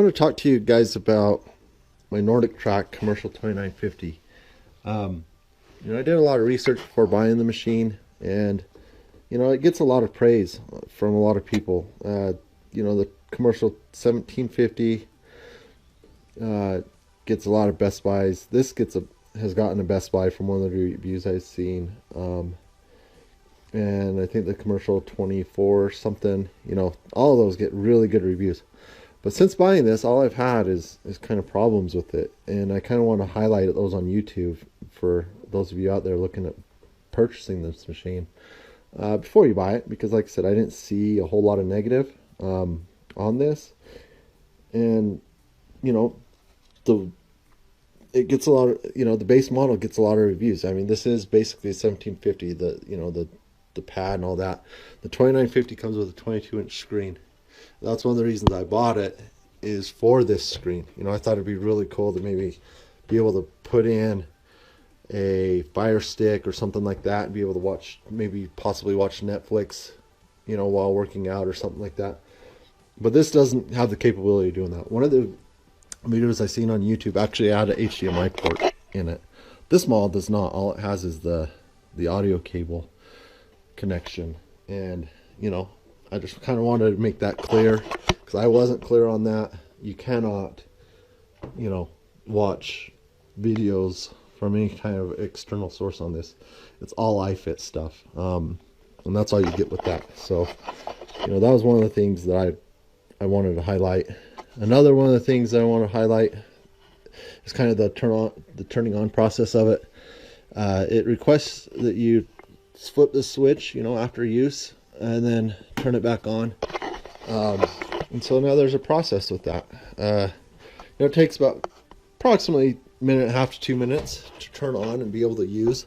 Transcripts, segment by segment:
want to talk to you guys about my NordicTrack commercial 2950. I did a lot of research before buying the machine, and it gets a lot of praise from a lot of people. The commercial 1750 gets a lot of Best Buys. This has gotten a Best Buy from one of the reviews I've seen. And I think the commercial 24 something, all of those get really good reviews. But since buying this, all I've had is kind of problems with it, and I kind of want to highlight those on YouTube for those of you out there looking at purchasing this machine before you buy it, because like I said, I didn't see a whole lot of negative on this, and it gets a lot of, the base model gets a lot of reviews. I mean, this is basically a 1750, the pad and all that. The 2950 comes with a 22-inch screen. That's one of the reasons I bought it, is for this screen. I thought it'd be really cool to maybe be able to put in a Fire Stick or something like that and be able to watch, possibly watch Netflix, while working out or something like that. But this doesn't have the capability of doing that. One of the videos I seen on YouTube actually had an HDMI port in it. This model does not. All it has is the audio cable connection, and I just kind of wanted to make that clear, because I wasn't clear on that. You cannot watch videos from any kind of external source on this. It's all iFit stuff, and that's all you get with that. So that was one of the things that I wanted to highlight. Another one of the things that I want to highlight is kind of the turning on process of it. It requests that you flip the switch, after use, and then turn it back on. And so now there's a process with that. It takes about approximately a minute and a half to 2 minutes to turn on and be able to use.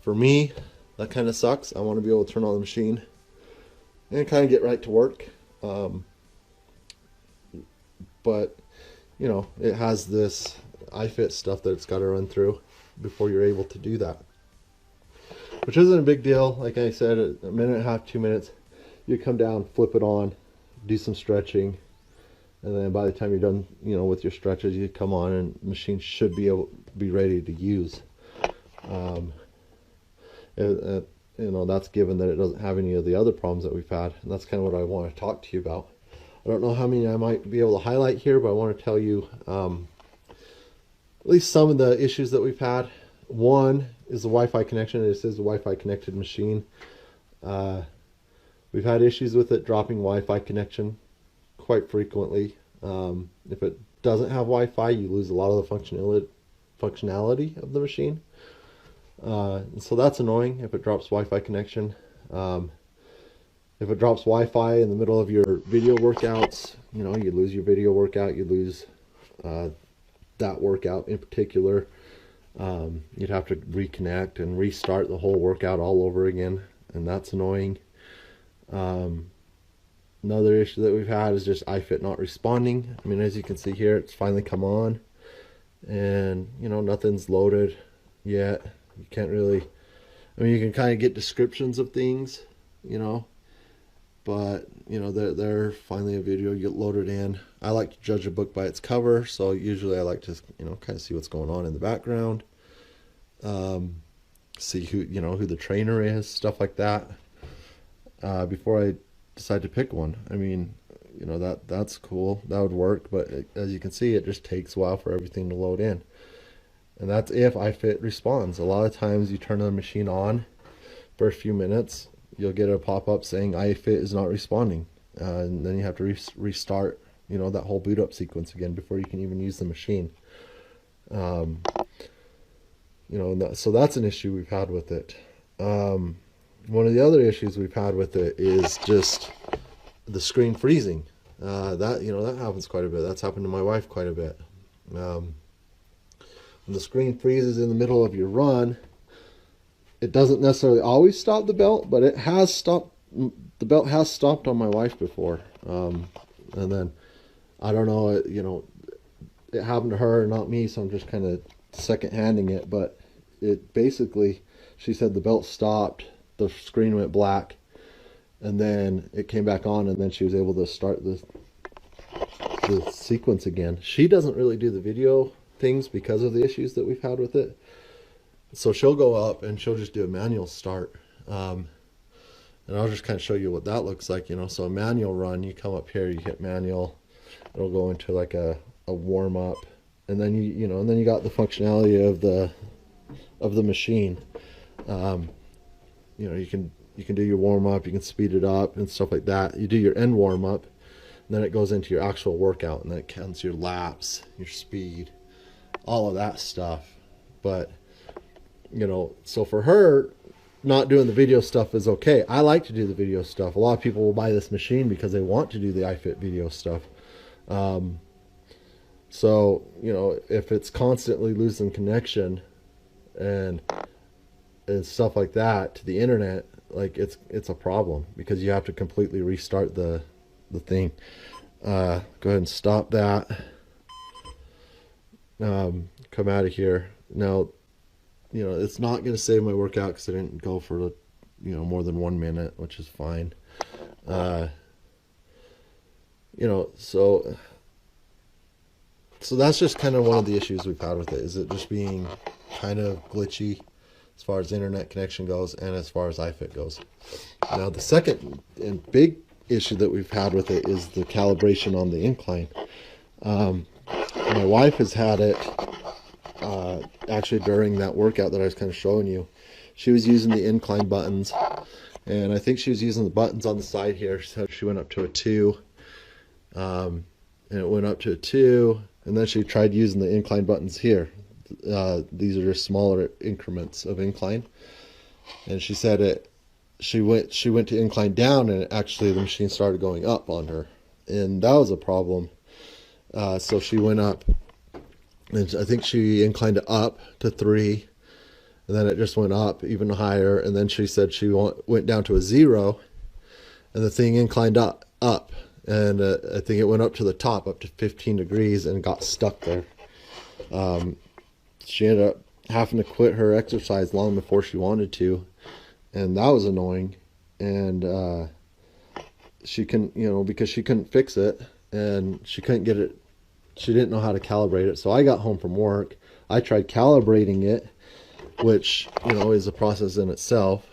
For me, that kind of sucks. I want to be able to turn on the machine and kind of get right to work. But it has this iFit stuff that it's got to run through before you're able to do that, which isn't a big deal. Like I said, a minute and a half, 2 minutes, you come down, flip it on, do some stretching, and then by the time you're done, with your stretches, you come on and the machine should be ready to use. That's given that it doesn't have any of the other problems that we've had, and that's kind of what I want to talk to you about. I don't know how many I might be able to highlight here, but I want to tell you at least some of the issues that we've had. One is the Wi-Fi connection. It says the Wi-Fi connected machine. We've had issues with it dropping Wi-Fi connection quite frequently. If it doesn't have Wi-Fi, you lose a lot of the functionality of the machine. And so that's annoying if it drops Wi-Fi connection. If it drops Wi-Fi in the middle of your video workouts, you lose your video workout, you lose that workout in particular. You'd have to reconnect and restart the whole workout all over again, and that's annoying. Another issue that we've had is just iFit not responding. I mean, as you can see here, it's finally come on, and nothing's loaded yet. You can't really, you can kind of get descriptions of things, but they're finally a video you get loaded in. I like to judge a book by its cover, so usually I like to kind of see what's going on in the background, see who the trainer is, stuff like that, before I decide to pick one. I mean, that's cool, that would work, but as you can see, it just takes a while for everything to load in, and that's if iFit responds. A lot of times you turn the machine on for a few minutes, you'll get a pop-up saying iFit is not responding, and then you have to restart that whole boot up sequence again before you can even use the machine. So that's an issue we've had with it. One of the other issues we've had with it is just the screen freezing. That happens quite a bit. That's happened to my wife quite a bit. When the screen freezes in the middle of your run, it doesn't necessarily always stop the belt, but it has stopped. The belt has stopped on my wife before, and then I don't know, it happened to her, not me, so I'm just kind of second-handing it. But it basically, she said the belt stopped, the screen went black, and then it came back on, and then she was able to start the the sequence again. She doesn't really do the video things because of the issues that we've had with it. So she'll go up and she'll just do a manual start. And I'll just kind of show you what that looks like, you know. So a manual run, you come up here, you hit manual, it'll go into like a warm up, and then you know, and then you got the functionality of the machine. You know, you can do your warm up, you can speed it up and stuff like that. You do your end warm up, and then it goes into your actual workout, and then it counts your laps, your speed, all of that stuff. But you know, so for her, not doing the video stuff is okay. I like to do the video stuff. A lot of people will buy this machine because they want to do the iFit video stuff. So, you know, if it's constantly losing connection and stuff like that to the internet, like it's a problem, because you have to completely restart the thing. Go ahead and stop that. Come out of here. Now, you know, it's not going to save my workout because I didn't go for, you know, more than 1 minute, which is fine. You know, so that's just kind of one of the issues we've had with it, is it just being kind of glitchy as far as internet connection goes and as far as iFit goes. Now, the second and big issue that we've had with it is the calibration on the Incline. My wife has had it actually during that workout that I was kind of showing you. She was using the Incline buttons, and I think she was using the buttons on the side here, so she went up to a 2, and it went up to a 2, and then she tried using the Incline buttons here. These are just smaller increments of Incline, and she said she went to Incline down, and actually the machine started going up on her, and that was a problem. So she went up, and I think she inclined it up to 3, and then it just went up even higher, and then she said she went down to a 0, and the thing inclined up, and I think it went up to the top, up to 15 degrees, and got stuck there. She ended up having to quit her exercise long before she wanted to, and that was annoying. And she couldn't, you know, because she couldn't fix it, and she couldn't get it. She didn't know how to calibrate it. So I got home from work. I tried calibrating it, which, you know, is a process in itself.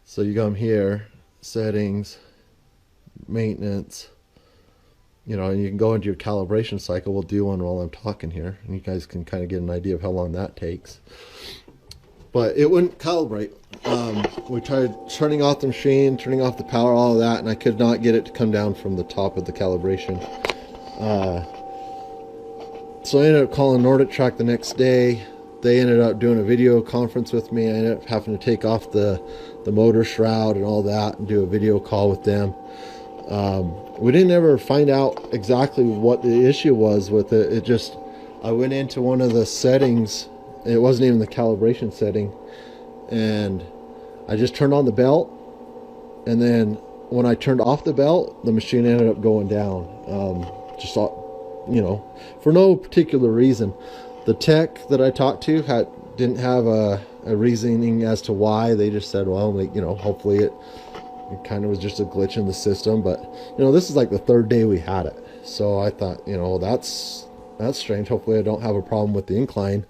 So you come here, settings, maintenance, you know, and you can go into your calibration cycle. We'll do one while I'm talking here, and you guys can kind of get an idea of how long that takes. But it wouldn't calibrate. We tried turning off the machine, turning off the power, all of that, and I could not get it to come down from the top of the calibration. So I ended up calling NordicTrack the next day. They ended up doing a video conference with me. I ended up having to take off the motor shroud and all that and do a video call with them. We didn't ever find out exactly what the issue was with it. It just, I went into one of the settings. It wasn't even the calibration setting, and I just turned on the belt, and then when I turned off the belt, the machine ended up going down. Just, you know, for no particular reason. The tech that I talked to didn't have a reasoning as to why. They just said, well, you know, hopefully it kind of was just a glitch in the system. But, you know, this is like the 3rd day we had it. So I thought, you know, that's strange. Hopefully I don't have a problem with the Incline,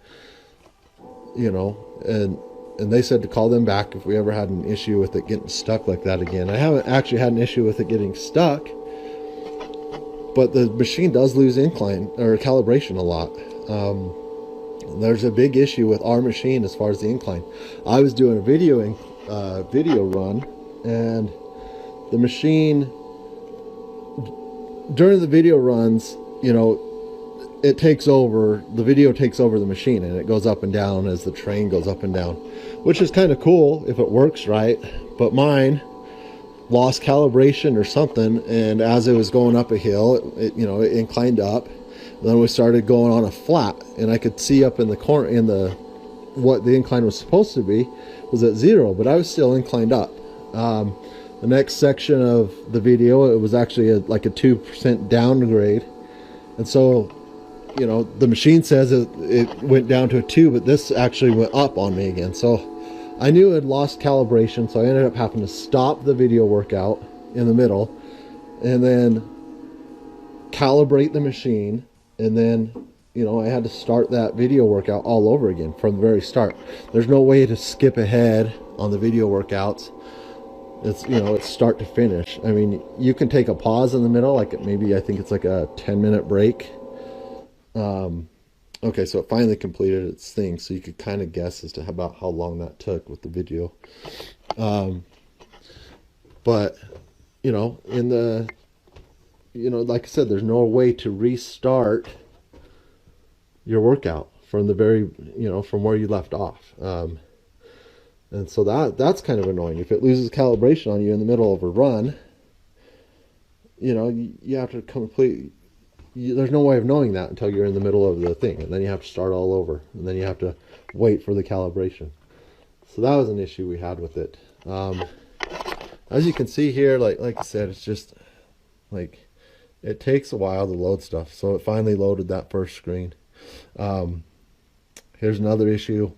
you know, and they said to call them back if we ever had an issue with it getting stuck like that again. I haven't actually had an issue with it getting stuck, but the machine does lose incline or calibration a lot. There's a big issue with our machine as far as the incline. I was doing a video run, and the machine during the video runs, you know, it takes over, the video takes over the machine, and it goes up and down as the train goes up and down, which is kind of cool if it works right. But mine lost calibration or something, and as it was going up a hill, it you know, it inclined up. Then we started going on a flat, and I could see up in the corner, in the what the incline was supposed to be was at 0, but I was still inclined up. The next section of the video, it was actually like a 2% downgrade, and so, you know, the machine says it went down to a 2, but this actually went up on me again. So I knew it had lost calibration, so I ended up having to stop the video workout in the middle, and then calibrate the machine, and then, you know, I had to start that video workout all over again from the very start. There's no way to skip ahead on the video workouts. It's, you know, it's start to finish. I mean, you can take a pause in the middle, like maybe, I think it's like a 10-minute break. Okay, so it finally completed its thing, so you could kind of guess as to about how long that took with the video. But, you know, in the, you know, like I said, there's no way to restart your workout from the very, you know, from where you left off. And so that's kind of annoying. If it loses calibration on you in the middle of a run, you know, you have to complete, there's no way of knowing that until you're in the middle of the thing, and then you have to start all over, and then you have to wait for the calibration. So that was an issue we had with it. As you can see here, like I said, it's just like, it takes a while to load stuff. So it finally loaded that first screen. Here's another issue.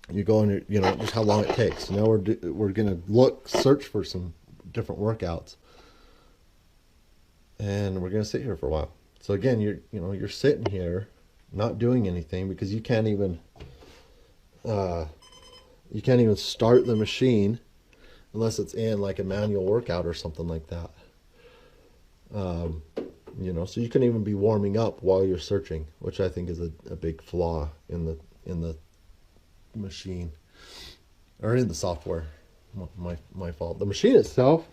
You go and, you know, just how long it takes. Now we're gonna search for some different workouts, and we're gonna sit here for a while. So again, you're sitting here not doing anything because you can't even start the machine unless it's in like a manual workout or something like that. You know, so you can even be warming up while you're searching, which I think is a big flaw in the machine, or in the software. My fault. The machine itself,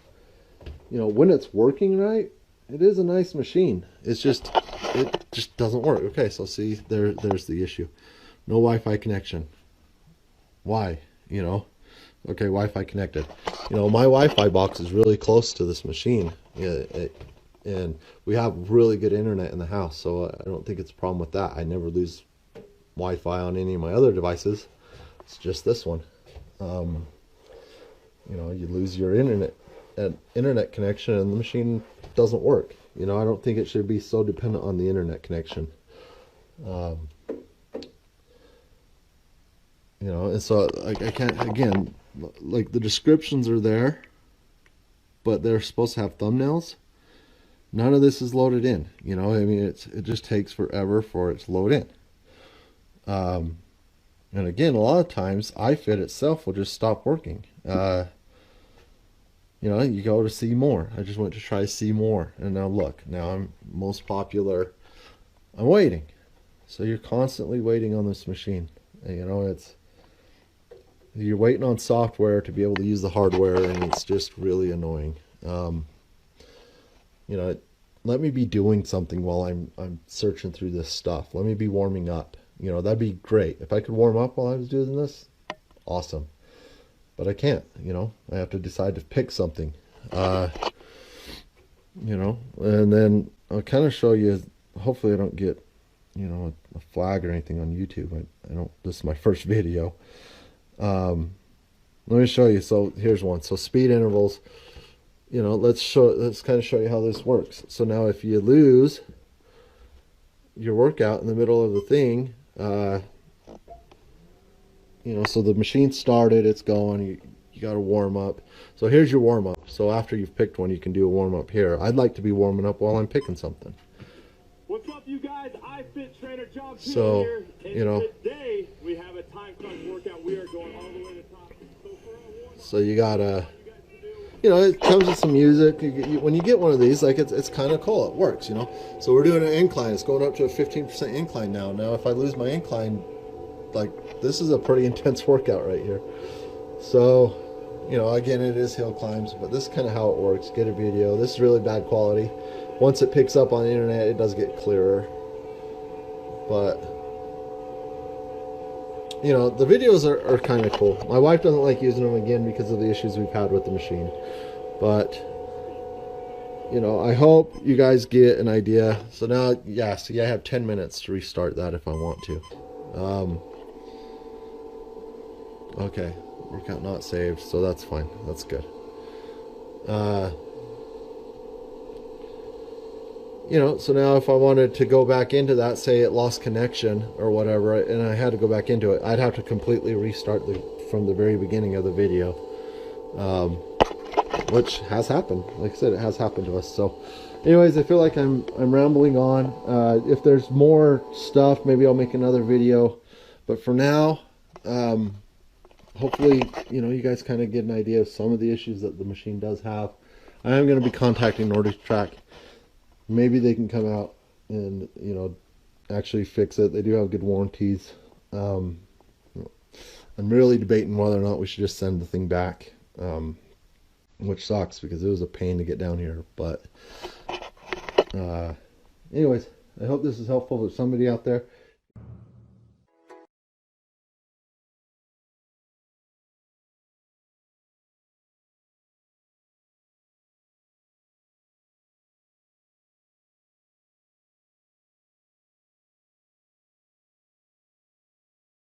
you know, when it's working right, it is a nice machine. It's just, it just doesn't work. Okay, so see, there's the issue. No Wi-Fi connection. Why? You know, okay, Wi-Fi connected. You know, my Wi-Fi box is really close to this machine, and we have really good internet in the house, so I don't think it's a problem with that. I never lose Wi-Fi on any of my other devices. It's just this one. You know, you lose your internet connection and the machine doesn't work. You know, I don't think it should be so dependent on the internet connection. You know, and so I can't, again, like the descriptions are there, but they're supposed to have thumbnails. None of this is loaded in. You know, I mean, it just takes forever for it to load in. And again, a lot of times iFit itself will just stop working. You know, you go to see more. I just went to try see more, and now look, now I'm most popular. I'm waiting. So you're constantly waiting on this machine. And, you know, you're waiting on software to be able to use the hardware, and it's just really annoying. You know, let me be doing something while I'm searching through this stuff. Let me be warming up. You know, that'd be great. If I could warm up while I was doing this, awesome. But I can't, you know. I have to decide to pick something. You know, and then I'll kind of show you, hopefully I don't get, you know, a flag or anything on YouTube. I don't, this is my first video. Let me show you. So here's one. So speed intervals, you know, let's kind of show you how this works. So now if you lose your workout in the middle of the thing, you know, so the machine started, it's going, you got to warm up. So here's your warm up. So after you've picked one, you can do a warm up here. I'd like to be warming up while I'm picking something. What's up, you guys? iFit trainer John P So, here. And you know, today we have a time crunch workout. We are going all the way to the top. So for our warm-up, so you gotta, you know, it comes with some music. When you get one of these, like, it's kind of cool. It works, you know. So we're doing an incline. It's going up to a 15% incline now. Now, if I lose my incline, like, this is a pretty intense workout right here. So, you know, again, it is hill climbs, but this is kind of how it works. Get a video. This is really bad quality. Once it picks up on the internet, it does get clearer. But, you know, the videos are kind of cool. My wife doesn't like using them, again, because of the issues we've had with the machine. But, you know, I hope you guys get an idea. So now, yeah, see, I have 10 minutes to restart that if I want to. Okay, workout not saved, so that's fine. That's good. You know, so now if I wanted to go back into that, say it lost connection or whatever, and I had to go back into it, I'd have to completely restart from the very beginning of the video. which has happened. Like I said, it has happened to us. So anyways, I feel like I'm rambling on. If there's more stuff, maybe I'll make another video, but for now, hopefully, you know, you guys kind of get an idea of some of the issues that the machine does have. I am going to be contacting NordicTrack. Maybe they can come out and, you know, actually fix it. They do have good warranties. I'm really debating whether or not we should just send the thing back, which sucks because it was a pain to get down here. But anyways, I hope this is helpful for somebody out there.